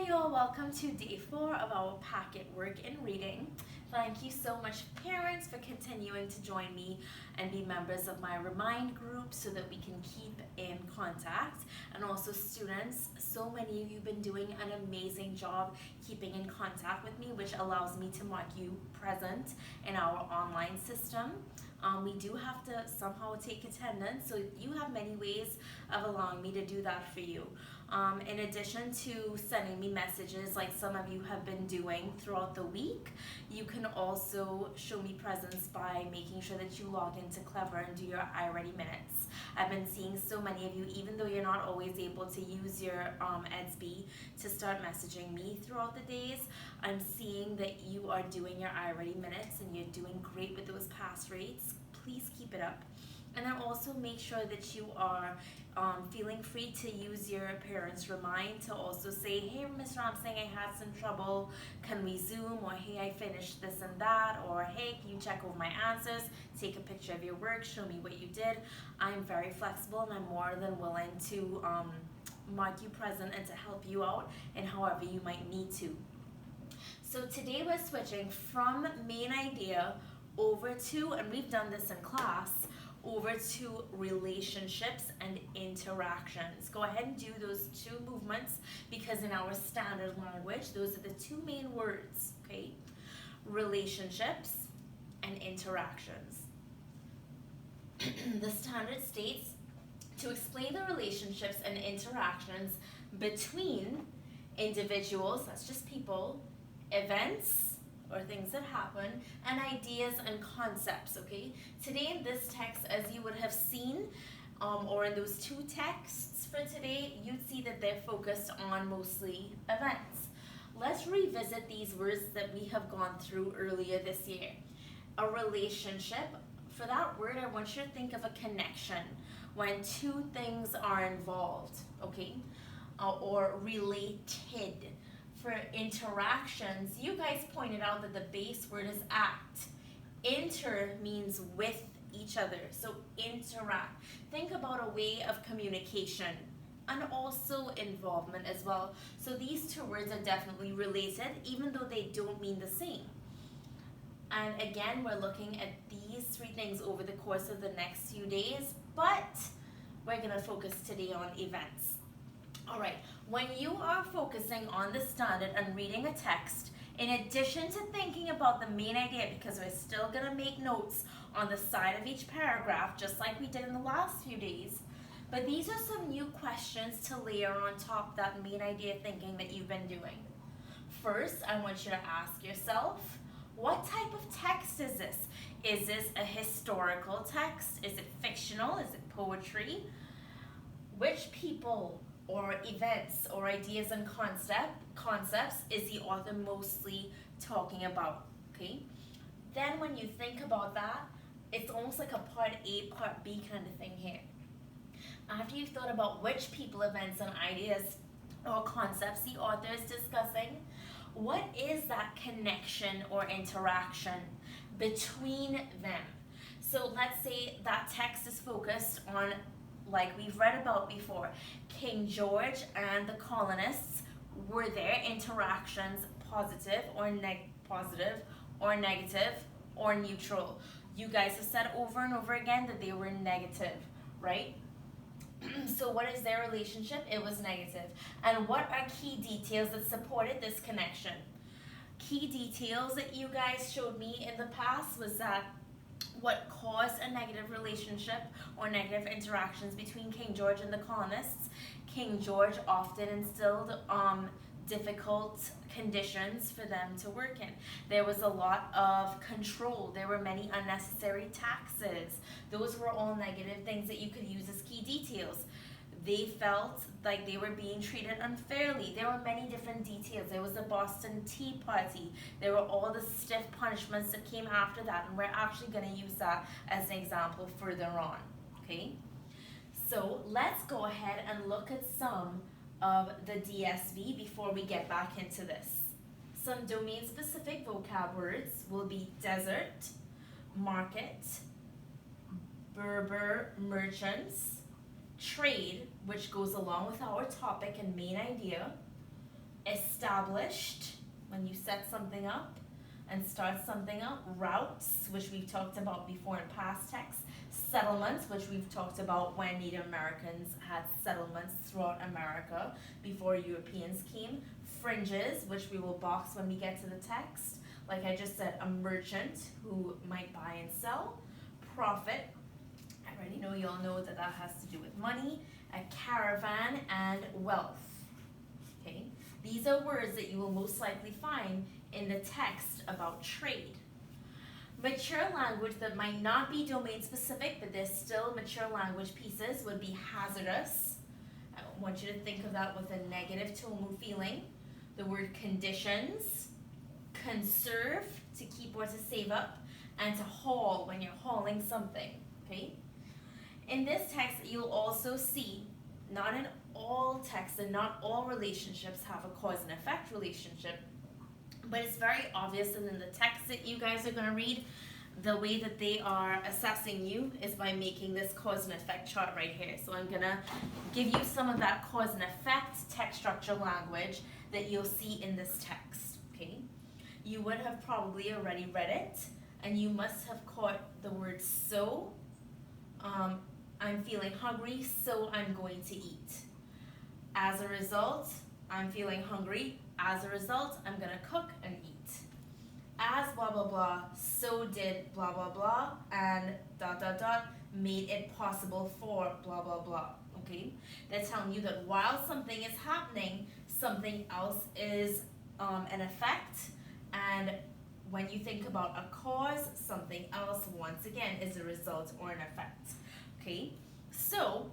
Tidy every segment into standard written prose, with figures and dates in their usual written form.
Hi all, welcome to day 4 of our packet work in reading. Thank you so much parents for continuing to join me and be members of my Remind group so that we can keep in contact. And also students, so many of you have been doing an amazing job keeping in contact with me, which allows me to mark you present in our online system. We do have to somehow take attendance, so you have many ways of allowing me to do that for you. In addition to sending me messages like some of you have been doing throughout the week, you can also show me presence by making sure that you log into Clever and do your iReady minutes. I've been seeing so many of you, even though you're not always able to use your EDSB to start messaging me throughout the days, I'm seeing that you are doing your iReady minutes and you're doing great with those pass rates. Please keep it up. And then also make sure that you are feeling free to use your parents' remind to also say, hey, Ms. Ramsing, I had some trouble, can we Zoom? Or hey, I finished this and that. Or hey, can you check over my answers? Take a picture of your work, show me what you did. I'm very flexible and I'm more than willing to mark you present and to help you out in however you might need to. So today we're switching from main idea over to, and we've done this in class, over to relationships and interactions. Go ahead and do those two movements because in our standard language, those are the two main words, okay? Relationships and interactions. The standard states to explain the relationships and interactions between individuals, that's just people, events, or things that happen, and ideas and concepts, okay? Today in this text, as you would have seen, or in those two texts for today, you'd see that they're focused on mostly events. Let's revisit these words that we have gone through earlier this year. A relationship, for that word, I want you to think of a connection when two things are involved, okay? Or related. For interactions, you guys pointed out that the base word is act. Inter means with each other, so interact. Think about a way of communication and also involvement as well. So these two words are definitely related, even though they don't mean the same. And again, we're looking at these three things over the course of the next few days, but we're gonna focus today on events. All right, when you are focusing on the standard and reading a text, in addition to thinking about the main idea, because we're still gonna make notes on the side of each paragraph, just like we did in the last few days, but these are some new questions to layer on top of that main idea thinking that you've been doing. First, I want you to ask yourself, what type of text is this? Is this a historical text? Is it fictional? Is it poetry? Which people or events or ideas and concepts is the author mostly talking about, okay? Then when you think about that, it's almost like a part A, part B kind of thing here. After you've thought about which people, events, and ideas or concepts the author is discussing, what is that connection or interaction between them? So let's say that text is focused on, like we've read about before, King George and the colonists. Were their interactions positive or negative or neutral? You guys have said over and over again that they were negative, right? So what is their relationship? It was negative. And what are key details that supported this connection? Key details that you guys showed me in the past was that what caused a negative relationship or negative interactions between King George and the colonists. King George often instilled difficult conditions for them to work in. There was a lot of control. There were many unnecessary taxes. Those were all negative things that you could use as key details. They felt like they were being treated unfairly. There were many different details. There was the Boston Tea Party. There were all the stiff punishments that came after that, and we're actually going to use that as an example further on, okay? So let's go ahead and look at some of the DSV before we get back into this. Some domain-specific vocab words will be desert, market, Berber merchants, trade, which goes along with our topic and main idea, establish, established, when you set something up and start something up. Routes, which we've talked about before in past texts. Settlements, which we've talked about when Native Americans had settlements throughout America before Europeans came. Fringes, which we will box when we get to the text. Like I just said, a merchant who might buy and sell. Profit, I already know you all know that that has to do with money. A caravan, and wealth. Okay, these are words that you will most likely find in the text about trade. Mature language that might not be domain specific, but there's still mature language pieces, would be hazardous. I want you to think of that with a negative tone feeling. The word conditions, conserve, to keep or to save up, and to haul, when you're hauling something, okay? In this text, you'll also see, not in all texts and not all relationships have a cause and effect relationship, but it's very obvious that in the text that you guys are going to read, the way that they are assessing you is by making this cause and effect chart right here. So I'm going to give you some of that cause and effect text structure language that you'll see in this text, okay? You would have probably already read it, and you must have caught the word so. I'm feeling hungry, so I'm going to eat. As a result, I'm feeling hungry. As a result, I'm going to cook and eat. As blah, blah, blah, so did blah, blah, blah, and dot, dot, dot, made it possible for blah, blah, blah, okay? They're telling you that while something is happening, something else is an effect, and when you think about a cause, something else, once again, is a result or an effect. Okay, so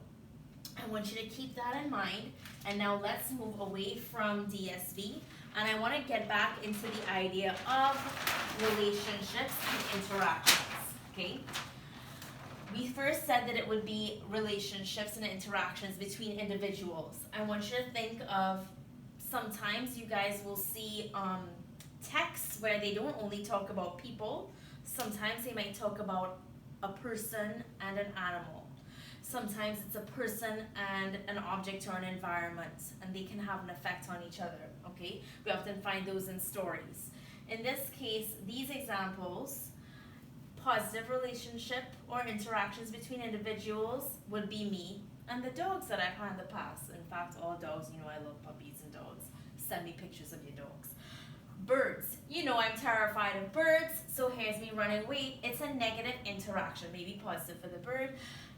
I want you to keep that in mind, and now let's move away from DSV, and I want to get back into the idea of relationships and interactions, okay? We first said that it would be relationships and interactions between individuals. I want you to think of, sometimes you guys will see texts where they don't only talk about people, sometimes they might talk about a person and an animal. Sometimes it's a person and an object or an environment, and they can have an effect on each other, okay? We often find those in stories. In this case, these examples, positive relationship or interactions between individuals would be me and the dogs that I've had in the past. In fact, all dogs, you know I love puppies and dogs. Send me pictures of your dogs. Birds, you know I'm terrified of birds, so here's me running away. It's a negative interaction, maybe positive for the bird.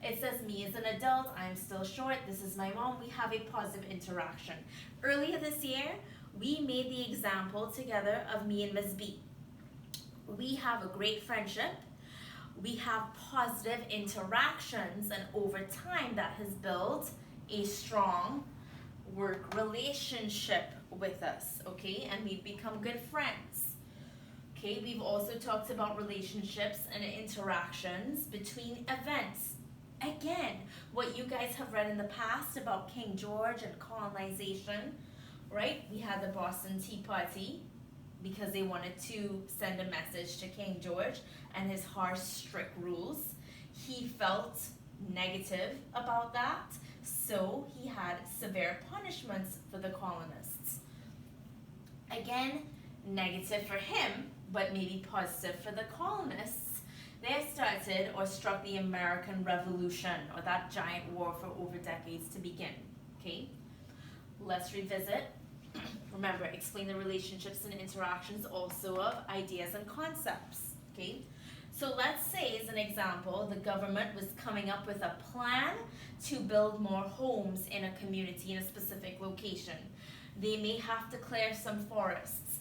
It says me as an adult, I'm still short, this is my mom, we have a positive interaction. Earlier this year, we made the example together of me and Ms. B. We have a great friendship, we have positive interactions, and over time that has built a strong work relationship with us, okay? And we've become good friends. Okay, we've also talked about relationships and interactions between events. Again, what you guys have read in the past about King George and colonization, right? We had the Boston Tea Party because they wanted to send a message to King George and his harsh, strict rules. He felt negative about that, so he had severe punishments for the colonists. Again, negative for him, but maybe positive for the colonists. They started or struck the American Revolution, or that giant war for over decades to begin, okay? Let's revisit. Remember, explain the relationships and interactions also of ideas and concepts, okay? So let's say, as an example, the government was coming up with a plan to build more homes in a community in a specific location. They may have to clear some forests.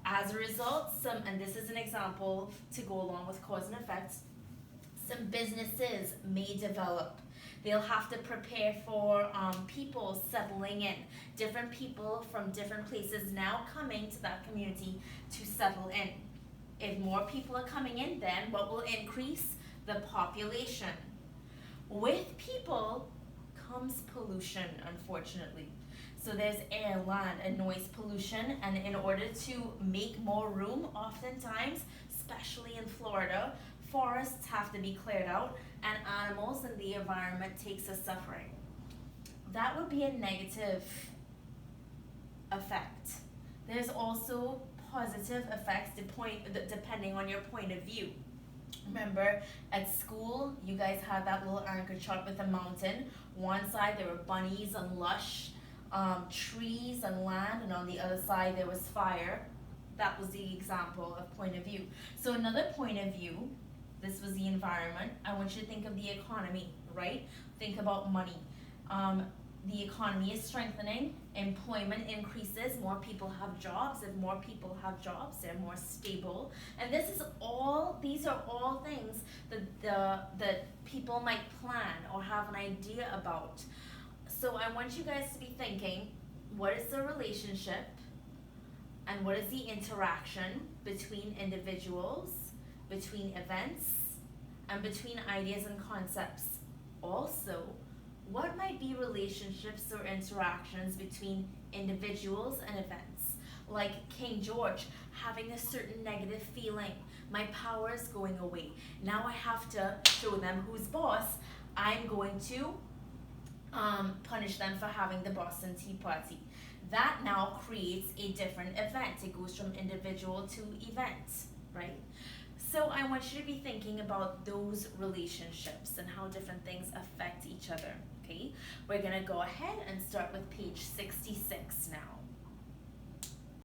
As a result, and this is an example to go along with cause and effect, some businesses may develop. They'll have to prepare for people settling in. Different people from different places now coming to that community to settle in. If more people are coming in, then what will increase? The population. With people comes pollution, unfortunately. So there's air, land, and noise pollution, and in order to make more room, oftentimes, especially in Florida, forests have to be cleared out, and animals and the environment takes a suffering. That would be a negative effect. there's also positive effects depending on your point of view. Remember, at school, you guys had that little anchor chart with a mountain. One side there were bunnies and lush trees and land, and on the other side there was fire. That was the example of point of view. So another point of view, this was the environment. I want you to think of the economy, right? Think about money. The economy is strengthening, employment increases, more people have jobs. If more people have jobs, they're more stable. And these are all things that people might plan or have an idea about. So I want you guys to be thinking, what is the relationship and what is the interaction between individuals, between events, and between ideas and concepts? Also, what might be relationships or interactions between individuals and events? Like King George having a certain negative feeling. My power is going away. Now I have to show them who's boss. I'm going to punish them for having the Boston Tea Party. That now creates a different event. It goes from individual to event, right? So I want you to be thinking about those relationships and how different things affect each other, okay? We're gonna go ahead and start with page 66 now.